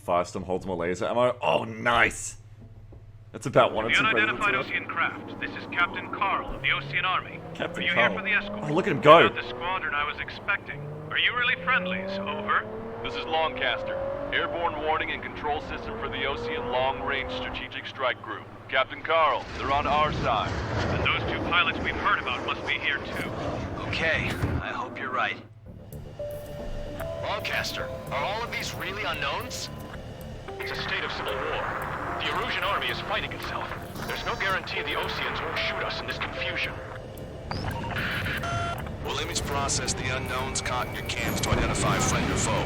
Firestorm holds more laser ammo. Oh, nice! That's about one or two presents. The unidentified Ocean craft. This is Captain Carl of the Ocean Army. Captain Are you Carl. here for the escort? Oh, look at him go! Not the squadron I was expecting. Are you really friendlies? Over. This is Longcaster. Airborne warning and control system for the Ocean Long-Range Strategic Strike Group. Captain Carl, they're on our side. And those two pilots we've heard about must be here too. Okay, I hope you're right. Longcaster, are all of these really unknowns? It's a state of civil war. The Erusean army is fighting itself. There's no guarantee the Oceans won't shoot us in this confusion. We'll image process the unknowns caught in your cams to identify friend or foe.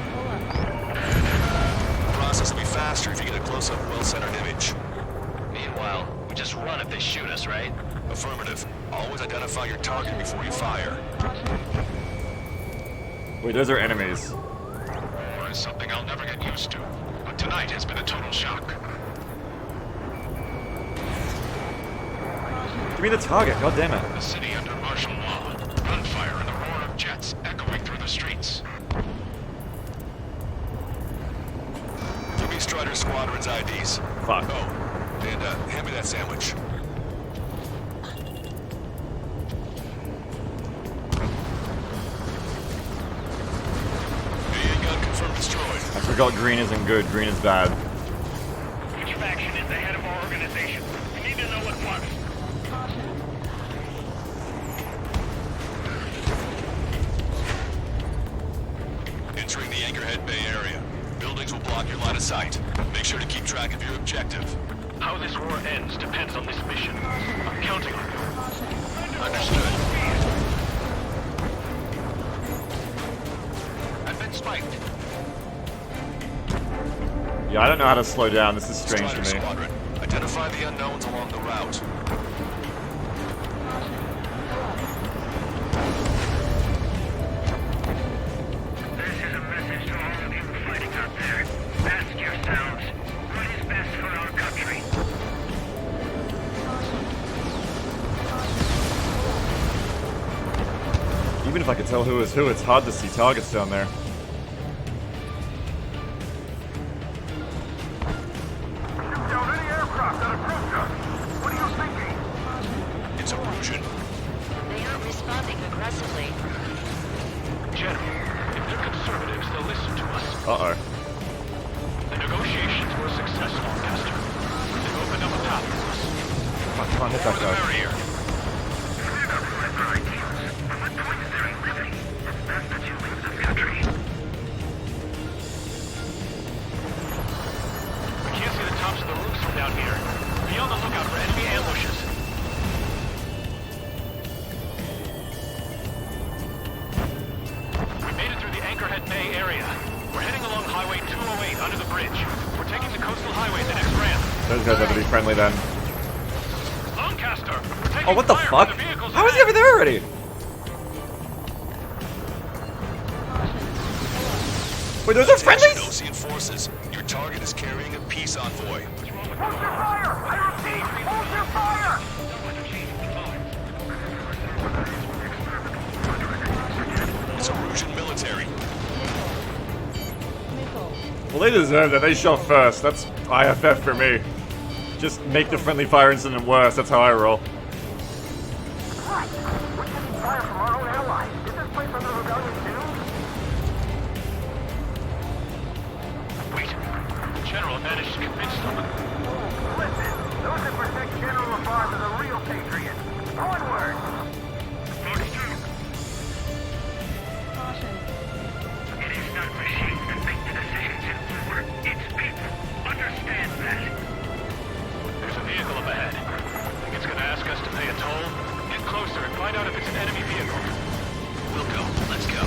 The process will be faster if you get a close-up, well-centered image. Meanwhile, we just run if they shoot us, right? Affirmative. Always identify your target before you fire. Wait, those are enemies. War is something I'll never get used to. But tonight has been a total shock. Give me the target, god damn it. The city under martial law. Gunfire and the roar of jets echoing through the streets. Give me Strider Squadron's IDs. Fuck. Oh, and hand me that sandwich. AA gun confirmed destroyed. I forgot green isn't good, green is bad. Which faction is the head of our organization? We need to know at once. Entering the Anchorhead Bay area. Buildings will block your line of sight. Make sure to keep track of your objective. How this war ends depends on this mission. I'm counting on you. Understood. I've been spiked. Yeah, I don't know how to slow down, this is strange Strider to me. Squadron. Identify the unknowns along the route. This is a message to all of you fighting out there. Ask yourselves, what is best for our country? Even if I could tell who is who, it's hard to see targets down there. Shoot down any aircraft that approach us. What are you thinking? It's Erusean. They aren't responding aggressively. General, if they're conservatives, they'll listen to us. Uh-oh. The negotiations were a success, Longcaster. They've opened up a path for us. Fuck, come on, hit that guy. Barrier. We can't see the tops of the roofs from down here. Be on the lookout for enemy ambushes. We made it through the Anchorhead Bay area. We're heading along Highway 208 under the bridge. We're taking the coastal highway the next ramp. Those guys have to be friendly then. Lancaster, we're taking Oh, what the fire fuck? from the vehicles How is he ahead. over there already? Wait, those are Attention, friendlies? Ocean forces. Your target is carrying a peace envoy. Hold your fire! I repeat, hold your fire! It's Erusean military. Well, they deserve that. They shot first. That's IFF for me. Just make the friendly fire incident worse. That's how I roll. What? We're taking fire from our own allies. Is this place under rebellion too? Wait. The General managed to convince them. Listen, those that protect General Lafarge are the real patriots. Onward! It is not machines that make the decisions in war. It's people. Understand that. There's a vehicle up ahead. Think it's gonna ask us to pay a toll? Get closer and find out if it's an enemy vehicle. We'll go. Let's go.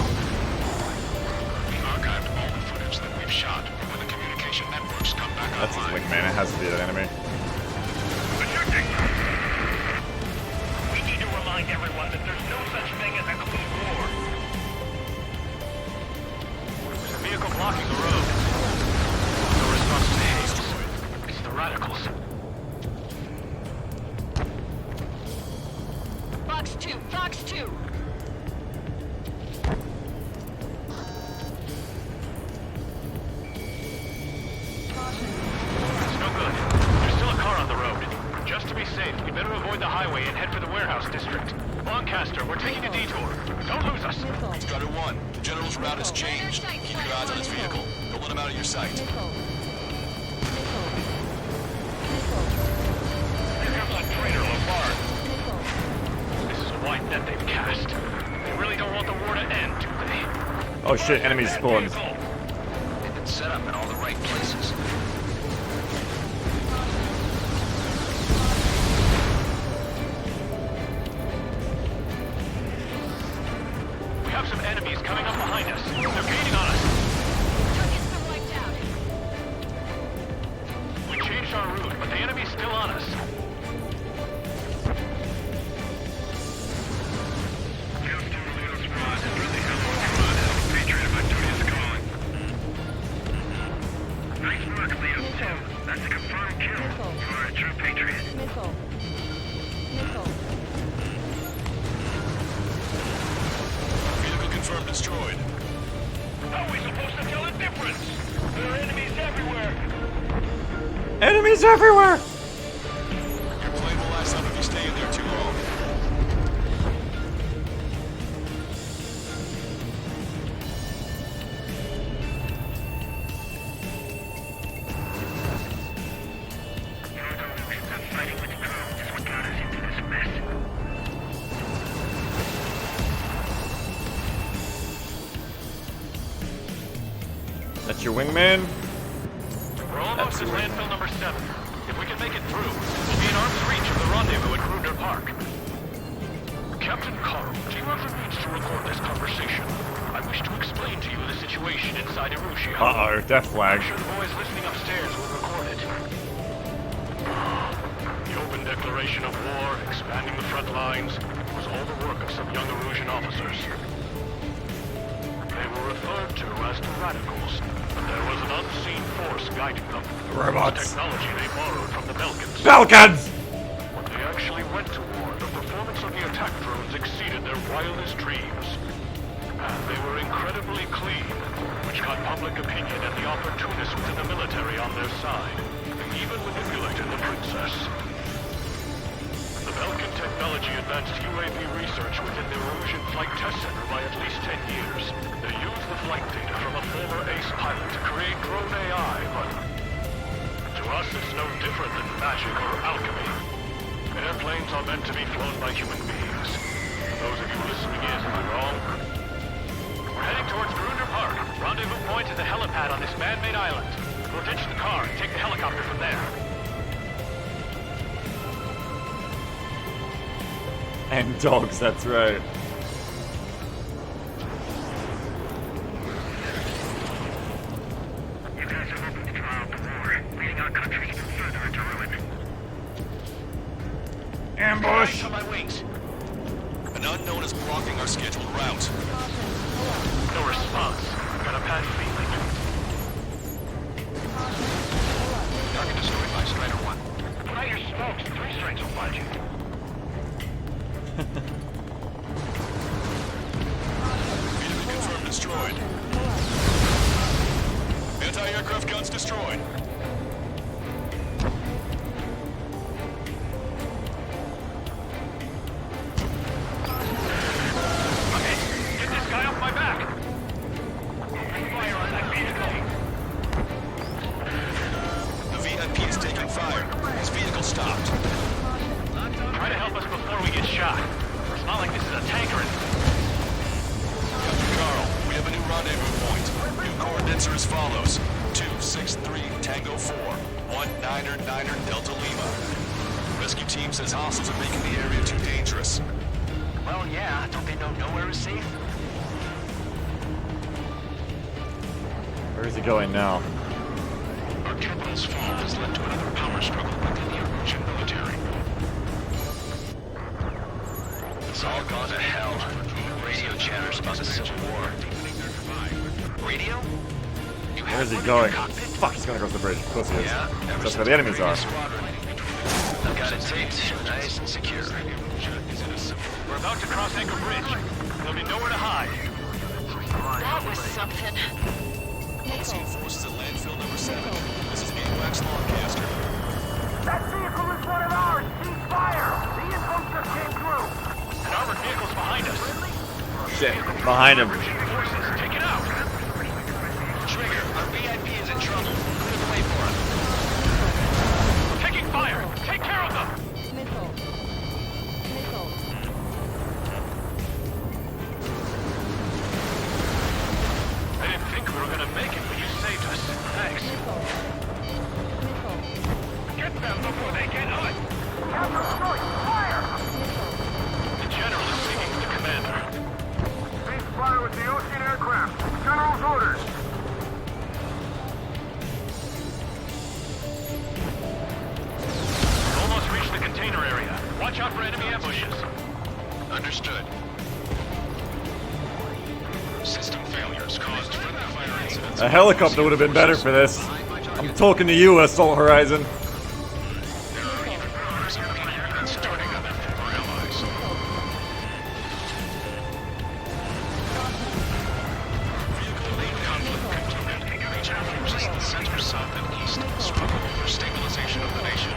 We archived all the footage that we've shot for when the communication networks come back That's his online. wingman. It has to be an enemy. Projecting! We need to remind everyone that there's no such thing as a clean war. There's a vehicle blocking the road. No response to haste. It's the radicals. Fox 2, Fox 2. highway and head for the warehouse district. Lancaster, we're taking a detour. Don't lose us. Strider 1, the General's route has changed. Keep your eyes on his vehicle. Don't let him out of your sight. Here comes that traitor, Lamar. This is a wide net they've cast. They really don't want the war to end, do they? Oh shit, enemies spawned. They've been set up in all the right places. We have some enemies coming up behind us. They're gaining on us. Target's been wiped out. We changed our route, but the enemy's still on us. Nice work, Leo 2. That's a confirmed kill. You are a true patriot. Vehicle confirmed destroyed. How are we supposed to tell the difference? There are enemies everywhere. Enemies everywhere! Your plane will last up if you stay in there too long. That fighting with drones is what got us into this mess. That's your wingman? We're almost at landfill number 7. If we can make it through, we'll be in arm's reach of the rendezvous at Gruner Park. Captain Carl, do you have the means to record this conversation? I wish to explain to you the situation inside Erusean. Uh-oh, death flag. I'm sure the boys listening upstairs will record it. The open declaration of war, expanding the front lines, was all the work of some young Erusean officers. They were referred to as the radicals, but there was an unseen force guiding them. Robots. Technology they borrowed from the Belkans. Falcons! When they actually went to war, the performance of the attack drones exceeded their wildest dreams. And they were incredibly clean, which got public opinion and the opportunists within the military on their side. They even manipulated the princess. The Belkan technology advanced UAV research within the Erusean Flight Test Center by at least 10 years. They used the flight data from a former ace pilot to create drone AI, but to us it's no different than magic or alchemy. Airplanes are meant to be flown by human beings. For those of you listening in, am I wrong? We're heading towards Gruner Park. Rendezvous point is the helipad on this man-made island. We'll ditch the car and take the helicopter from there. And dogs, that's right. You guys have opened the trial of the war, leading our country even further into ruin. Ambush! On my wings. An unknown is blocking our scheduled route. No response. Got a bad feeling. Target destroyed by Strider 1. Put out your smokes. 3 strikes will find you. Vehicle confirmed destroyed. Anti-aircraft guns destroyed. Okay, get this guy off my back. Open fire on that vehicle. The VIP is taking fire. His vehicle stopped. Try to help us before we get shot. It's not like this is a tank or anything. Captain Carl, we have a new rendezvous point. New coordinates are as follows. 263 Tango 4, 1999 Delta Lima. Rescue team says hostiles are making the area too dangerous. Well, yeah. Don't they know nowhere is safe? Where is he going now? Our capital's fall has led to another power struggle within the Erusean military. It's all gone to hell. Radio chatters about the Civil War. Radio? You Where is he one in going? your cockpit? Fuck, he's going across the bridge. Of course he is. Yeah, That's where the enemies are. Squadron. I've got it taped, nice and secure. We're about to cross Anchor Bridge. There'll be nowhere to hide. That was something. Unseen forces at landfill number 7. This is AWACS Lancaster. That vehicle is one of ours! Cease fire! The shit. Behind him. Forces, take it out. Trigger, our VIP is in trouble. Clear the way for him. Taking fire. Take care of them. Missile. Missile. I didn't think we were gonna make it, but you saved us. Thanks. Missile. Missile. Get them before they get us. The general is speaking with the commander. Cease fire with the Ocean aircraft. General's orders. Almost reached the container area. Watch out for enemy ambushes. Understood. System failures caused friendly fire incidents. A helicopter would have been better for this. I'm talking to you, Assault Horizon. There are even rumors of enemy units starting up for our allies. Vehicle main conflict continued. Regional forces in the center, south, and east struggle for stabilization of the nation.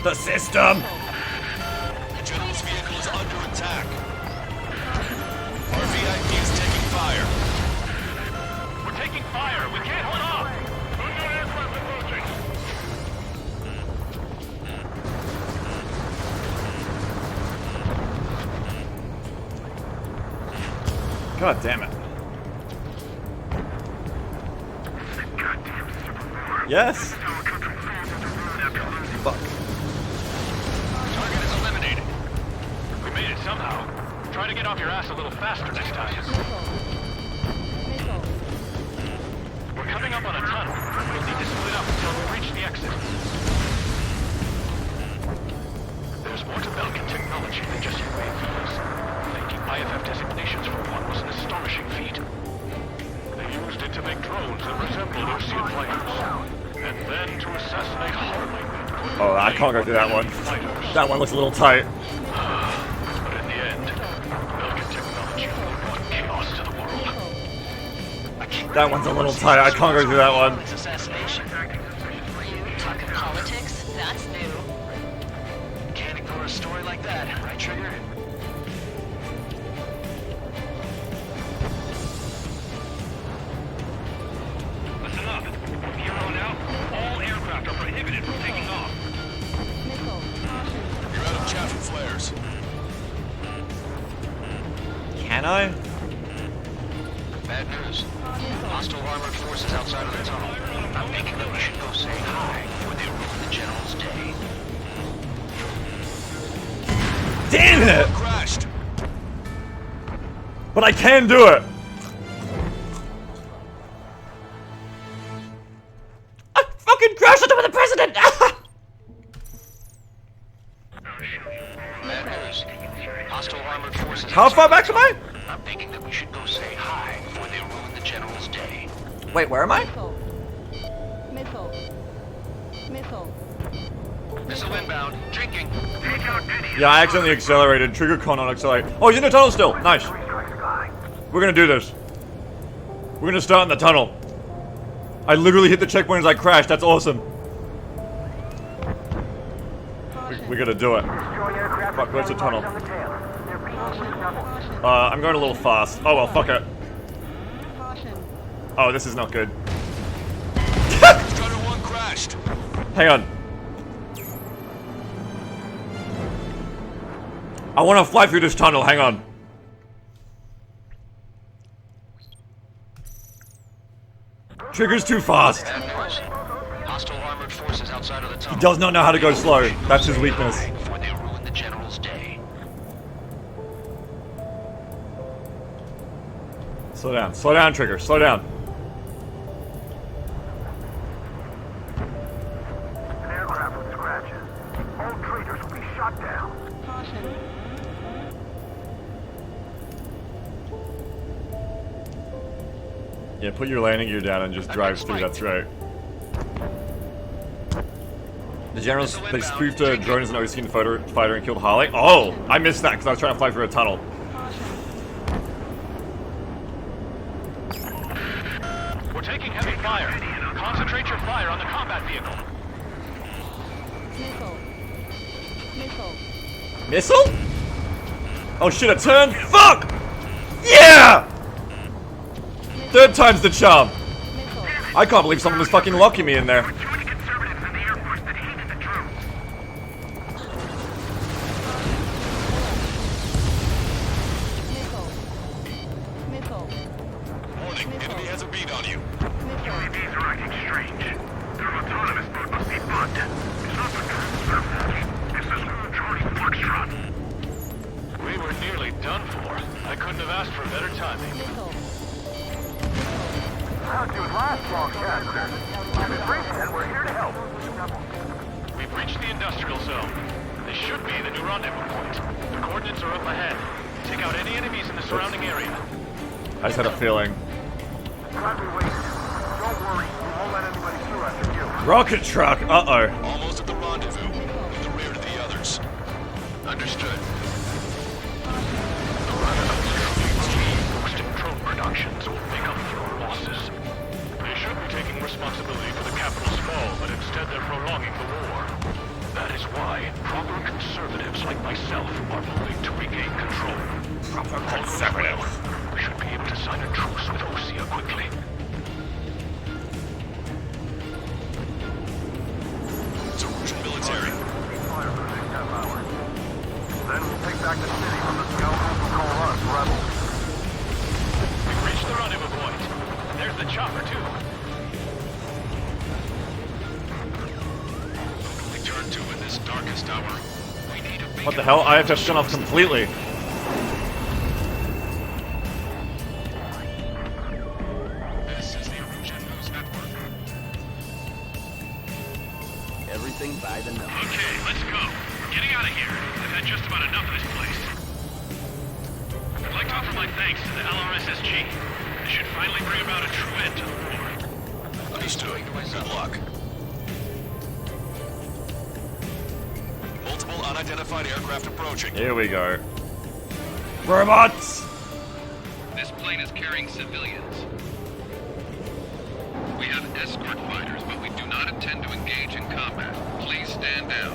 The system! The general's vehicle is under attack. Our VIP is taking fire. We're taking fire. We can't hold off. Unknown aircraft approaching. God damn it. Yes? Fuck. Target is eliminated. We made it somehow. Try to get off your ass a little faster next time. Missile. We're coming up on a tunnel. We'll need to split up until we reach the exit. There's more to Belkin technology than just UAVs. Thanking IFF designations for one was an astonishing feat. They used it to make drones that resembled Erusean fighters. And then to assassinate Harling. Oh, I can't go through that one. That one looks a little tight. But in the end, Belkin technology brought chaos to the world. That one's a little tight. I can't go through that one. It's assassination. Talking politics? That's new. Can't ignore a story like that, right, Trigger? Listen up. From here on out, all aircraft are prohibited from taking off. Missile. Caution. You're out of chaff and flares. Can I? Bad news. Hostile armored forces outside of the tunnel. I'm thinking that we should go say hi before they ruin the general's day. Damn it! Crashed. But I can do it! I fucking crashed into the president! Bad news. Hostile armored forces. How far back am I? I'm thinking that we should go say hi before they ruin the general's day. Wait, where am I? Missile. Missile. Missile. Missile inbound. Drinking. Yeah, I accidentally accelerated. Trigger con on accelerate. Oh, he's in the tunnel still. Nice. We're gonna do this. We're gonna start in the tunnel. I literally hit the checkpoint as I crashed. That's awesome. We gotta do it. Fuck, where's the tunnel? I'm going a little fast. Oh well, fuck it. Caution. Oh, this is not good. Strider 1 crashed. Hang on. I want to fly through this tunnel. Hang on. Trigger's too fast. Bad news. Hostile armored forces outside of the tunnel. He does not know how to go slow. That's his weakness. Before they ruin the general's day. Slow down. Slow down, Trigger. Slow down. An aircraft with scratches. All traitors will be shot down. Caution. Yeah, put your landing gear down and just drive through. That's right. The generals, they spoofed a drone as an Erusean fighter and killed Harley. Oh, I missed that because I was trying to fly through a tunnel. We're taking heavy fire. Concentrate your fire on the combat vehicle. Missile. Missile. Missile? Oh shit, a turn? Fuck! Yeah! Third time's the charm. Missile. I can't believe someone was fucking locking me in there. Too many conservatives in the Air Force that hated the troops. Missile. Missile. Warning, enemy has a bead on you. Missile. UAVs are acting strange. Their autonomous mode must be bugged. It's not the troops their fault. This is Charlie Foxtrot. We were nearly done for. I couldn't have asked for better timing. Missile. How'd you last long, Caster? If it breaks, then we're here to help. We've reached the industrial zone. This should be the new rendezvous point. The coordinates are up ahead. Take out any enemies in the surrounding area. I just had a feeling. Glad we waited. Don't worry, we won't let anybody through after you. Rocket truck, uh-oh. Almost at the rendezvous, in the rear to the others. Understood. The rendezvous boosting drone productions will make up for our losses. They should be taking responsibility for the capital's fall, but instead they're prolonging the war. That is why proper conservatives like myself are moving to regain control. Proper conservatives. We should be able to sign a truce with Erusean quickly. It's Erusean military. Fire for the next half hour. Then we'll take back the city from the scoundrels who call us rebels. We've reached the rendezvous point. There's the chopper, too. We turn to in this darkest hour. We need a beacon. What the hell? IFF's gone off completely. This is the Erusean News Network. Everything by the numbers. Okay, let's go. We're getting out of here. I've had just about enough of this place. I'd like to offer my thanks to the LRSSG. This should finally bring about a true end to the war. Understood. Good luck. Multiple unidentified aircraft approaching. Here we go. Robots! This plane is carrying civilians. We have escort fighters, but we do not intend to engage in combat. Please stand down.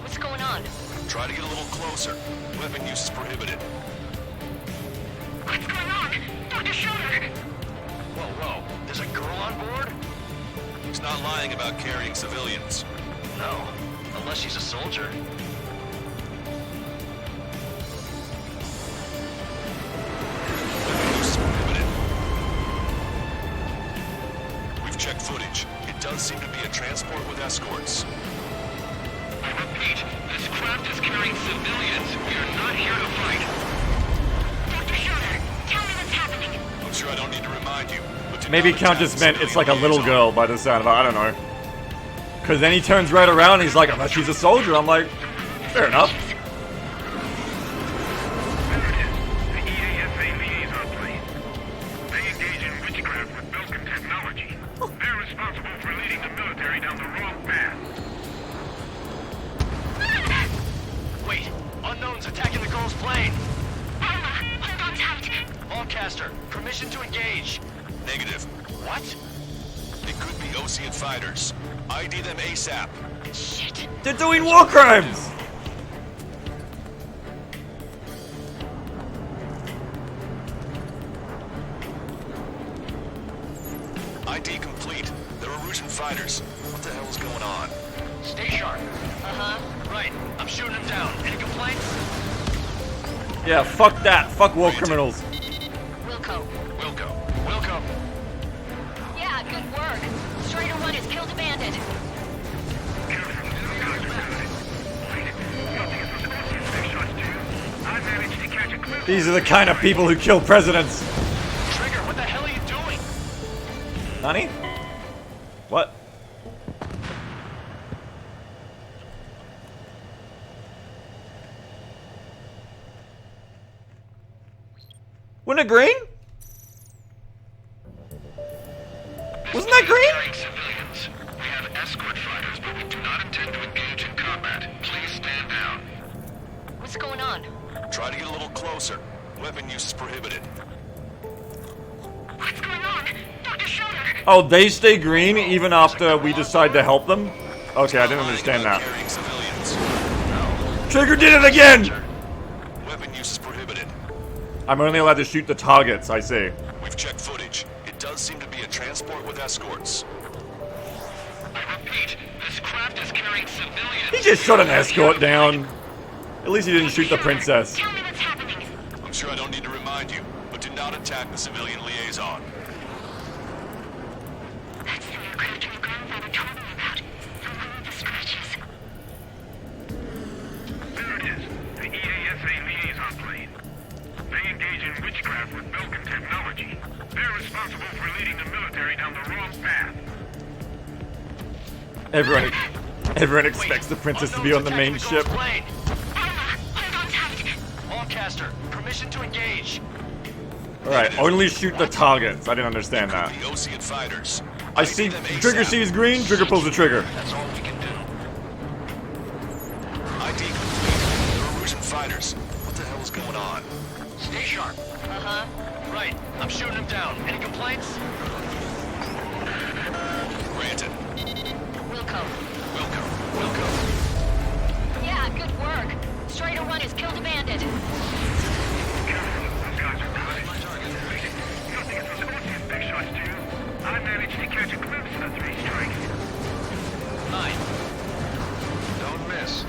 What's going on? Try to get a little closer. Weapon use is prohibited. What's going on? Dr. Schroeder! Whoa. There's a girl on board? He's not lying about carrying civilians. No. Unless she's a soldier. Weapon use is prohibited. We've checked footage. It does seem to be a transport with escorts. I repeat, this craft is carrying civilians. We are not here to fight. Dr. Schroeder, tell me what's happening. I'm sure I don't need to remind you. But do Maybe not Count attack just meant it's like a civilian little liaison. girl by the sound of it. I don't know. Because then he turns right around and he's like, unless she's a soldier. I'm like, fair enough. There it is. The EASA liaison plane. They engage in witchcraft with Belkin technology. They're responsible for leading the military down the wrong path. Wait. Unknown's attacking the girl's plane. Hold on tight. Longcaster, permission to engage. Negative. What? It could be Ocean fighters. ID them ASAP. Shit. They're doing war crimes! ID complete. They're Erusean fighters. What the hell is going on? Stay sharp. Right. I'm shooting him down. Any complaints? Yeah, fuck that. Fuck war criminals. Wilco. Wilco. Yeah, good work. Strider 1 has killed a bandit. Careful, these guys are good. Wait, you don't think it's supposed to be six shots too? I managed to catch a glimpse. These are the kind of people who kill presidents. Trigger, what the hell are you doing? Nani? What? Wasn't it green? Wasn't that green? Carrying civilians. We have escort fighters, but we do not intend to engage in combat. Please stand down. What's going on? Try to get a little closer. Weapon use is prohibited. What's going on? Dr. Schroeder! Oh, they stay green even after we decide to help them? Okay, I didn't understand that. Carrying civilians. Trigger did it again! Weapon use is prohibited. I'm only allowed to shoot the targets, I see. We've checked footage. It does seem to be a transport with escorts. I repeat, this craft is carrying civilians. He just shot an escort down. At least he didn't shoot the princess. Tell me what's happening. I'm sure I don't need to remind you, but do not attack the civilian liaison. That's the aircraft your grandfather told me about. The one with the scratches. There it is. The EASA liaison plane. They engage in witchcraft with Belkin technology. They're responsible for leading the military down the wrong path. Everyone expects the princess to be on the main ship. Hold on tight. Lancaster, permission to engage. Alright, only shoot the targets. I didn't understand that. The Ocean fighters. I see Trigger sees green, Trigger pulls the trigger. That's all we can do. ID complete. The Erusean fighters. What the hell is going on? Stay sharp. Right, I'm shooting him down. Any complaints? Granted. Wilco. Wilco. Yeah, good work. Strider 1 has killed a bandit. Those guys are dying. You don't think it was Scorpion's big shots, do you? I managed to catch a glimpse of the 3 strikes. 9. Don't miss.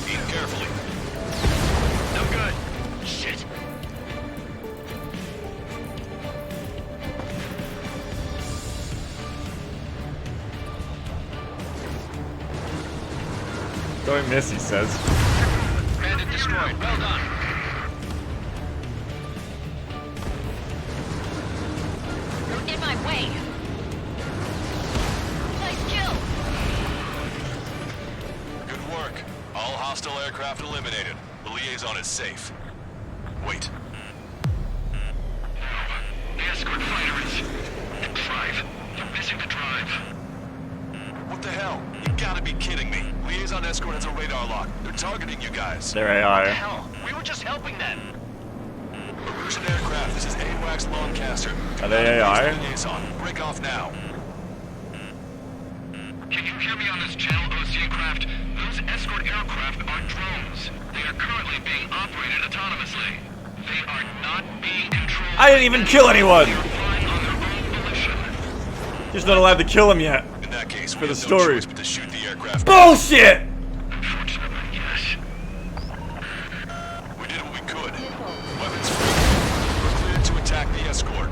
Aim carefully. No good. Shit. Don't miss, he says. Bandit destroyed. Well done. You're in my way. Nice kill. Good work. All hostile aircraft eliminated. The liaison is safe. Wait. The escort fighter is... the drive. They're missing the drive. What the hell? You gotta be kidding me. Liaison escort has a radar lock. They're targeting you guys. Their AI. Hell, we were just helping them. Erusean aircraft, this is AWACS Lancaster. Are they AI? Liaison. Break off now. Can you hear me on this channel, Ocean craft? Those escort aircraft are drones. They are currently being operated autonomously. They are not being controlled. I didn't even kill anyone! They are flying on their own volition. Just not allowed to kill him yet. In that case, For we the have story. no choice but to shoot the aircraft. Bullshit! Unfortunately, yes. We did what we could. Weapons free. We're cleared to attack the escort.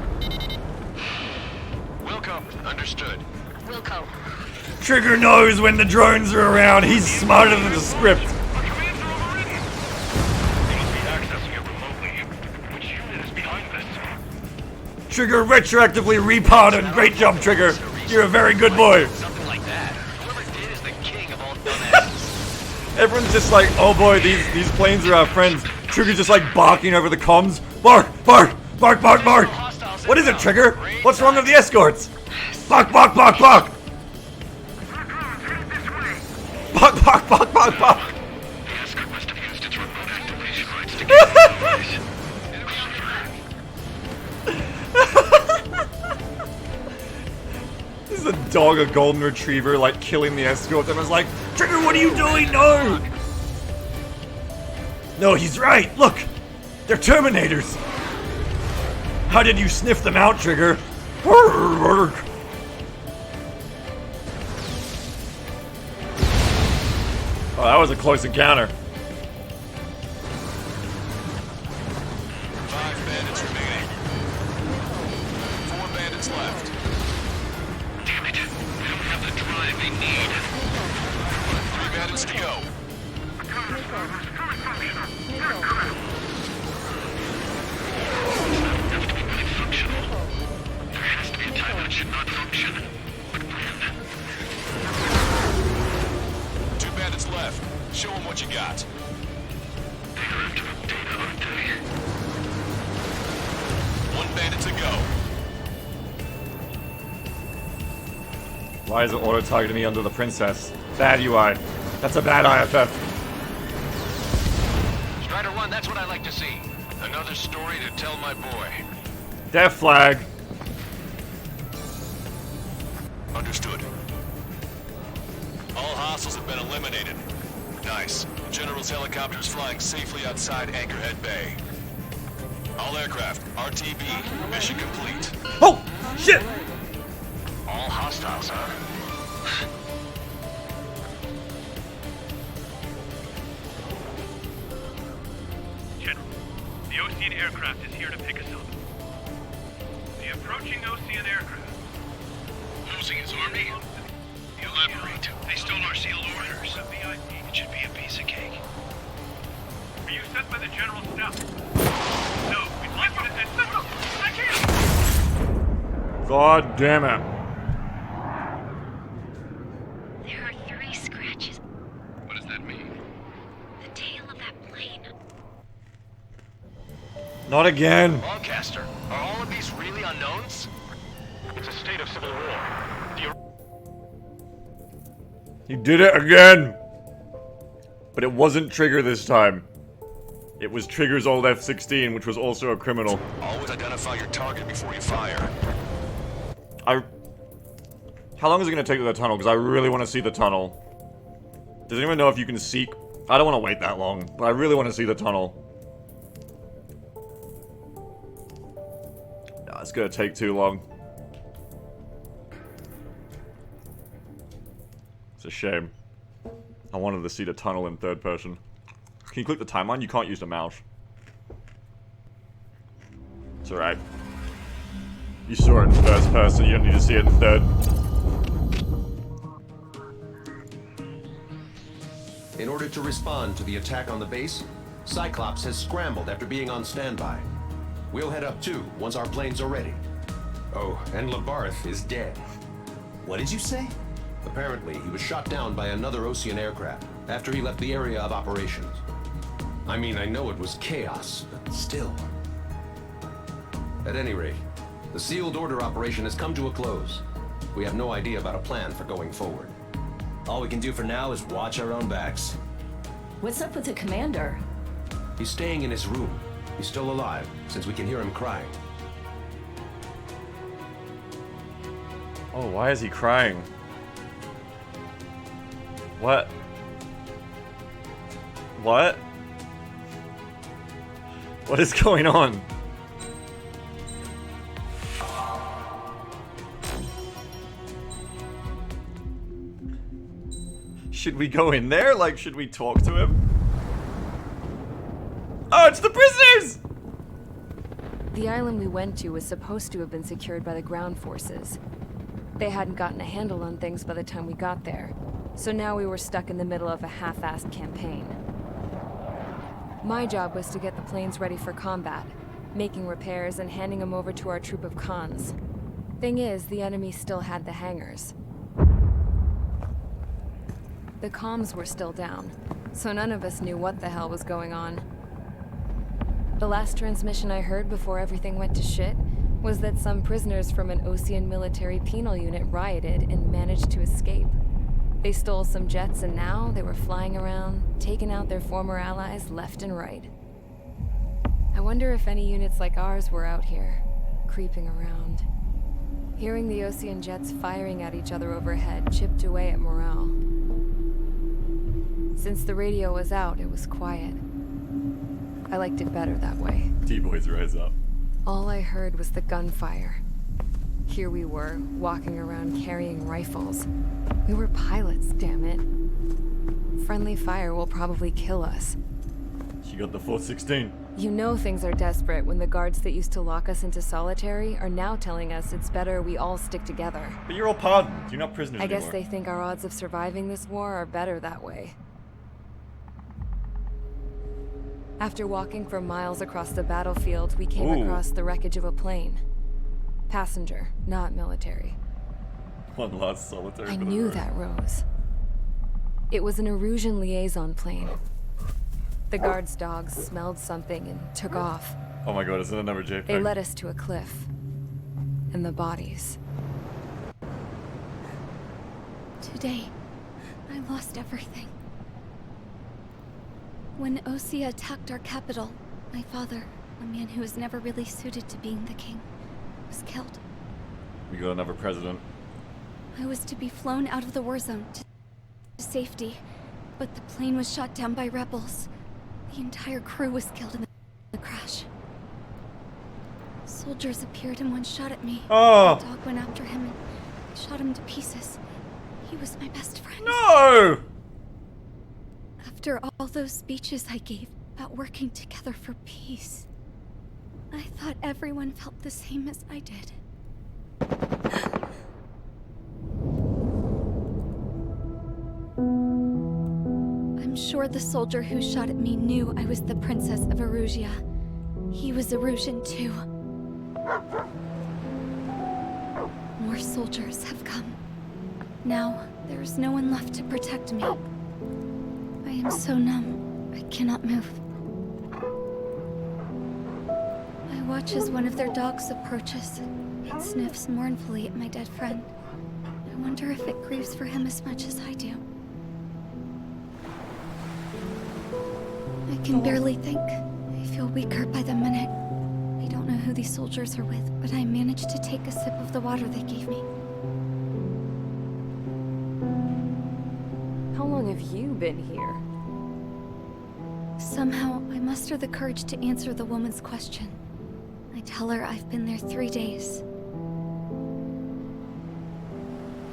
Wilco, understood. Wilco. Trigger knows when the drones are around. He's smarter than the script. Our commands are overridden. They must be accessing it remotely. Which unit is behind this? Trigger retroactively repardoned. Great job, Trigger. You're a very good boy. Something like that. Whoever did is the king of all dumbasses. Everyone's just like, oh boy, these planes are our friends. Trigger's just like barking over the comms. Bark, bark, bark, bark, bark. What is it, Trigger? What's wrong with the escorts? Bark, bark, bark, bark. Bark, bark, bark, bark, bark. The escort must have used its remote activation rights to get information. This is a dog, a golden retriever, like killing the escort. And I was like, Trigger, what are you doing? No! No, he's right. Look, they're Terminators. How did you sniff them out, Trigger? Oh, that was a close encounter. 5 bandits remaining. 4 bandits left. Damn it. They don't have the drive they need. 3 bandits to go. Have to be fully functional. There has to be a time when it should not function. But when? 2 bandits left. Show them what you got. They're after the data, aren't they? 1 bandit to go. Why is it auto-targeting me under the princess? Bad UI. That's a bad IFF. Strider 1, that's what I like to see. Another story to tell my boy. Death flag. Understood. All hostiles have been eliminated. Nice. The General's helicopter is flying safely outside Anchorhead Bay. All aircraft, RTB, mission complete. Oh! Shit! All hostiles, huh? General, the Ocean aircraft is here to pick us up. The approaching Ocean aircraft. Losing his army? Elaborate. They stole our sealed orders. The VIP. It should be a piece of cake. Were you sent by the General's staff? No, we'd like you to send someone. I can't! God damn it. There are 3 scratches. What does that mean? The tail of that plane. Not again. Lancaster, are all of these really unknowns? It's a state of civil war. He did it again. But it wasn't Trigger this time. It was Trigger's old F-16, which was also a criminal. Always identify your target before you fire. How long is it going to take to the tunnel? Because I really want to see the tunnel. Does anyone know if you can seek? I don't want to wait that long, but I really want to see the tunnel. Nah, it's going to take too long. It's a shame. I wanted to see the tunnel in third person. Can you click the timeline? You can't use the mouse. It's alright. You saw it in first person, you don't need to see it in third. In order to respond to the attack on the base, Cyclops has scrambled after being on standby. We'll head up too, once our planes are ready. Oh, and Labarth is dead. What did you say? Apparently, he was shot down by another Ocean aircraft after he left the area of operations. I mean, I know it was chaos, but still. At any rate, the sealed order operation has come to a close. We have no idea about a plan for going forward. All we can do for now is watch our own backs. What's up with the commander? He's staying in his room. He's still alive, since we can hear him crying. Oh, why is he crying? What? What? What is going on? Should we go in there? Like, should we talk to him? Oh, it's the prisoners! The island we went to was supposed to have been secured by the ground forces. They hadn't gotten a handle on things by the time we got there, so now we were stuck in the middle of a half-assed campaign. My job was to get the planes ready for combat, making repairs and handing them over to our troop of cons. Thing is, the enemy still had the hangars. The comms were still down, so none of us knew what the hell was going on. The last transmission I heard before everything went to shit was that some prisoners from an Ocean military penal unit rioted and managed to escape. They stole some jets and now they were flying around, taking out their former allies left and right. I wonder if any units like ours were out here, creeping around. Hearing the Ocean jets firing at each other overhead chipped away at morale. Since the radio was out, it was quiet. I liked it better that way. T-Boys rise up. All I heard was the gunfire. Here we were, walking around carrying rifles. We were pilots, damn it. Friendly fire will probably kill us. She got the 416. You know things are desperate when the guards that used to lock us into solitary are now telling us it's better we all stick together. But you're all pardoned. You're not prisoners I guess anymore. they think our odds of surviving this war are better that way. After walking for miles across the battlefield, we came across the wreckage of a plane. Passenger, not military. One last solitary. I knew that rose. It was an Erusean liaison plane. The guard's dogs smelled something and took off. Oh my god, is it another JPEG? They led us to a cliff. And the bodies. Today, I lost everything. When Osea attacked our capital, my father, a man who was never really suited to being the king, was killed. We got another president. I was to be flown out of the war zone to safety, but the plane was shot down by rebels. The entire crew was killed in the crash. Soldiers appeared and one shot at me. Oh. The dog went after him and shot him to pieces. He was my best friend. No! After all those speeches I gave about working together for peace, I thought everyone felt the same as I did. I'm sure the soldier who shot at me knew I was the Princess of Erusia. He was Erusean too. More soldiers have come. Now, there is no one left to protect me. I am so numb, I cannot move. I watch as one of their dogs approaches. It sniffs mournfully at my dead friend. I wonder if it grieves for him as much as I do. I can barely think. I feel weaker by the minute. I don't know who these soldiers are with, but I managed to take a sip of the water they gave me. How long have you been here? Somehow, I muster the courage to answer the woman's question. I tell her I've been there 3 days.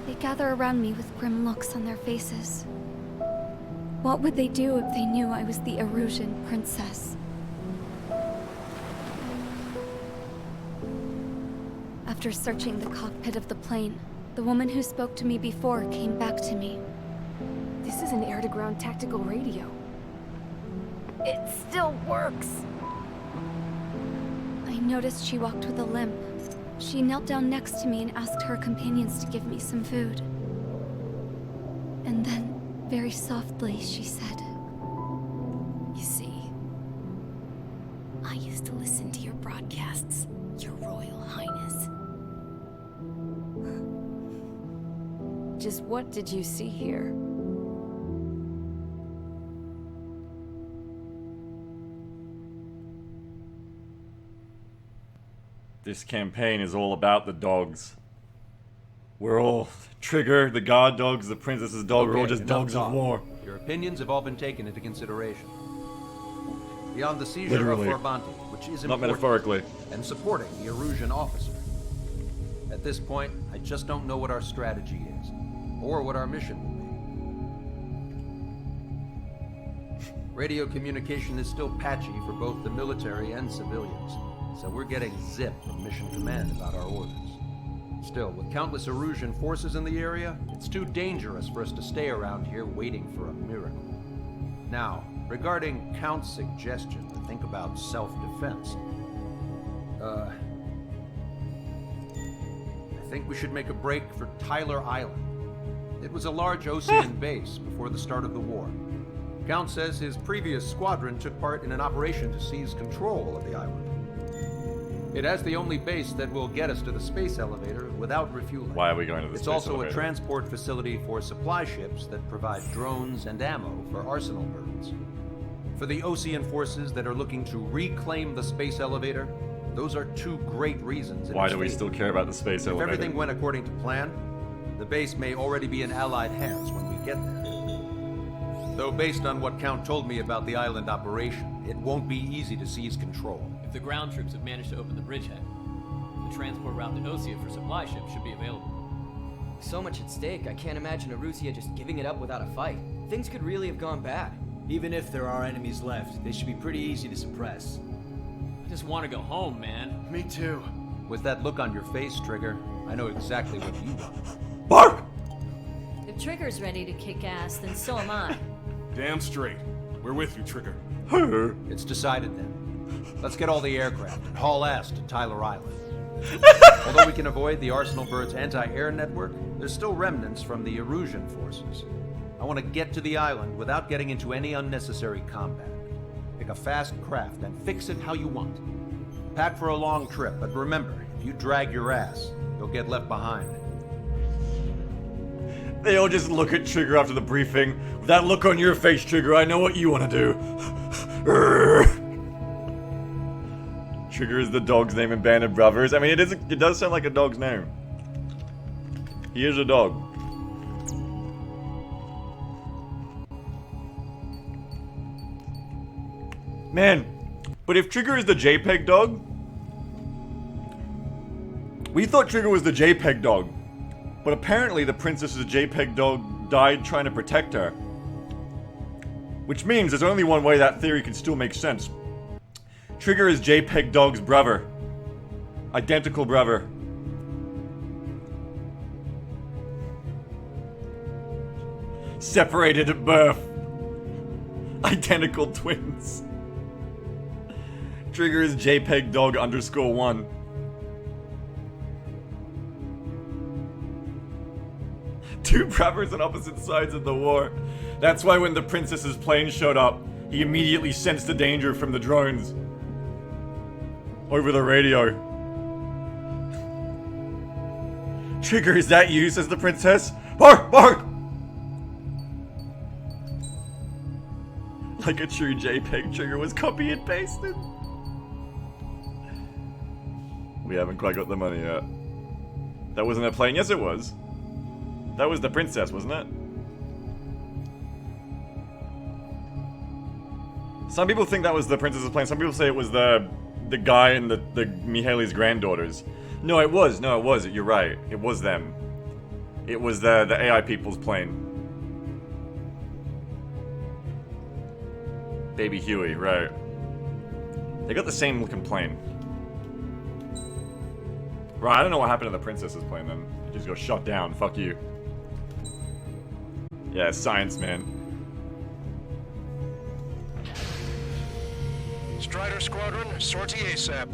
They gather around me with grim looks on their faces. What would they do if they knew I was the Erusean princess? After searching the cockpit of the plane, the woman who spoke to me before came back to me. This is an air-to-ground tactical radio. It still works! I noticed she walked with a limp. She knelt down next to me and asked her companions to give me some food. And then, very softly, she said, You see, I used to listen to your broadcasts, Your Royal Highness. Just what did you see here? This campaign is all about the dogs. We're all Trigger, the guard dogs, the princess's dog, we're all just dogs of war. Your opinions have all been taken into consideration. Beyond the seizure Literally. of Forbanti, which is Not important, metaphorically. and supporting the Erusean officer. At this point, I just don't know what our strategy is, or what our mission will be. Radio communication is still patchy for both the military and civilians, so we're getting zip from Mission Command about our orders. Still, with countless Erusean forces in the area, it's too dangerous for us to stay around here waiting for a miracle. Now, regarding Count's suggestion to think about self-defense, I think we should make a break for Tyler Island. It was a large Ocean base before the start of the war. Count says his previous squadron took part in an operation to seize control of the island. It has the only base that will get us to the space elevator without refueling. Why are we going to the It's space also elevator? a transport facility for supply ships that provide drones and ammo for arsenal birds. For the Ocean forces that are looking to reclaim the space elevator, those are two great reasons. in Why its do we favor. still care about the space If elevator? everything went according to plan, the base may already be in Allied hands when we get there. Though based on what Count told me about the island operation, it won't be easy to seize control. If the ground troops have managed to open the bridgehead, the transport route to Osea for supply ships should be available. So much at stake, I can't imagine Erusia just giving it up without a fight. Things could really have gone bad. Even if there are enemies left, they should be pretty easy to suppress. I just want to go home, man. Me too. With that look on your face, Trigger, I know exactly what you want. Bark! If Trigger's ready to kick ass, then so am I. Damn straight. We're with you, Trigger. It's decided then. Let's get all the aircraft and haul ass to Tyler Island. Although we can avoid the Arsenal Bird's anti-air network, there's still remnants from the Erusean forces. I want to get to the island without getting into any unnecessary combat. Pick a fast craft and fix it how you want. Pack for a long trip, but remember, if you drag your ass, you'll get left behind. They all just look at Trigger after the briefing. With that look on your face, Trigger, I know what you want to do. Trigger is the dog's name in Band of Brothers. I mean, it does sound like a dog's name. He is a dog. Man, but if Trigger is the JPEG dog... We thought Trigger was the JPEG dog. But apparently the princess's JPEG dog died trying to protect her. Which means there's only one way that theory can still make sense. Trigger is JPEG dog's brother. Identical brother. Separated at birth. Identical twins. Trigger is JPEG dog _1. Two brothers on opposite sides of the war. That's why when the princess's plane showed up, he immediately sensed the danger from the drones. Over the radio. Trigger, is that you? Says the princess. Bark! Bark! Like a true JPEG, Trigger was copy and pasted. We haven't quite got the money yet. That wasn't a plane? Yes, it was. That was the princess, wasn't it? Some people think that was the princess's plane. Some people say it was the guy and the Mihaly's granddaughters. No, it was. No, it was. You're right. It was them. It was the AI people's plane. Baby Huey, right. They got the same looking plane. Right, I don't know what happened to the princess's plane then. It just got shot down. Fuck you. Yeah, science, man. Strider Squadron, sortie ASAP.